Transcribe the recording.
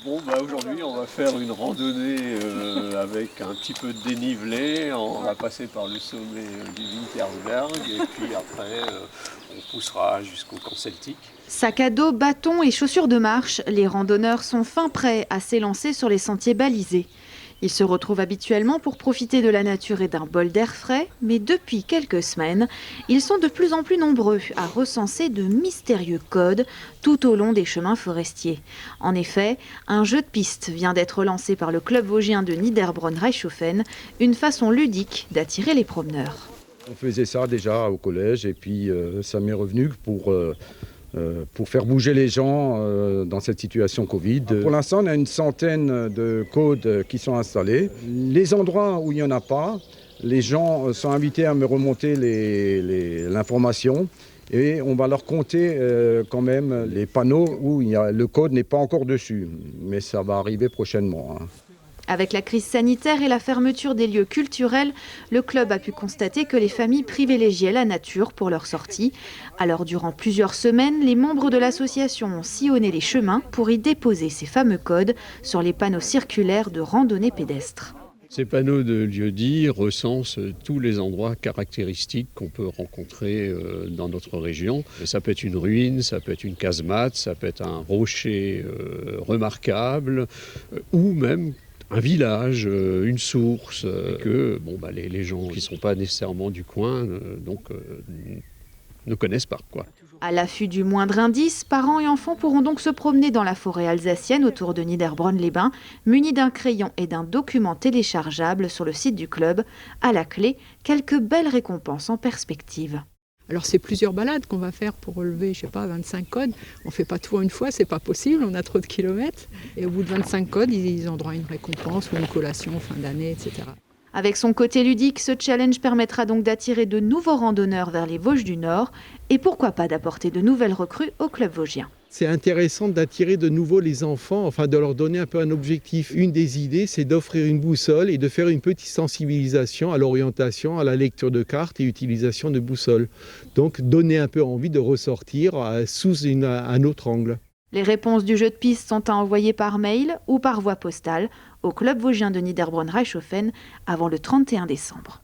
Bon, aujourd'hui, on va faire une randonnée avec un petit peu de dénivelé. On va passer par le sommet du Wintersberg et puis après, on poussera jusqu'au camp celtique. Sac à dos, bâtons et chaussures de marche, les randonneurs sont fin prêts à s'élancer sur les sentiers balisés. Ils se retrouvent habituellement pour profiter de la nature et d'un bol d'air frais, mais depuis quelques semaines, ils sont de plus en plus nombreux à recenser de mystérieux codes tout au long des chemins forestiers. En effet, un jeu de piste vient d'être lancé par le club vosgien de Niederbronn-Reichshofen, une façon ludique d'attirer les promeneurs. On faisait ça déjà au collège et puis ça m'est revenu pour faire bouger les gens dans cette situation Covid. Pour l'instant, on a une centaine de codes qui sont installés. Les endroits où il n'y en a pas, les gens sont invités à me remonter l'information et on va leur compter quand même les panneaux où le code n'est pas encore dessus. Mais ça va arriver prochainement. Avec la crise sanitaire et la fermeture des lieux culturels, le club a pu constater que les familles privilégiaient la nature pour leurs sorties. Alors, durant plusieurs semaines, les membres de l'association ont sillonné les chemins pour y déposer ces fameux codes sur les panneaux circulaires de randonnée pédestre. Ces panneaux de lieux-dits recensent tous les endroits caractéristiques qu'on peut rencontrer dans notre région. Ça peut être une ruine, ça peut être une casemate, ça peut être un rocher remarquable ou même un village, une source, que les gens qui ne sont pas nécessairement du coin ne connaissent pas, quoi. À l'affût du moindre indice, parents et enfants pourront donc se promener dans la forêt alsacienne autour de Niederbronn-les-Bains, munis d'un crayon et d'un document téléchargeable sur le site du club. À la clé, quelques belles récompenses en perspective. Alors c'est plusieurs balades qu'on va faire pour relever, 25 codes. On ne fait pas tout en une fois, c'est pas possible, on a trop de kilomètres. Et au bout de 25 codes, ils ont droit à une récompense ou une collation fin d'année, etc. Avec son côté ludique, ce challenge permettra donc d'attirer de nouveaux randonneurs vers les Vosges du Nord et pourquoi pas d'apporter de nouvelles recrues au club vosgien. C'est intéressant d'attirer de nouveau les enfants, de leur donner un peu un objectif. Une des idées, c'est d'offrir une boussole et de faire une petite sensibilisation à l'orientation, à la lecture de cartes et utilisation de boussole. Donc donner un peu envie de ressortir sous un autre angle. Les réponses du jeu de piste sont à envoyer par mail ou par voie postale au club vosgien de Niederbronn-Reichshofen avant le 31 décembre.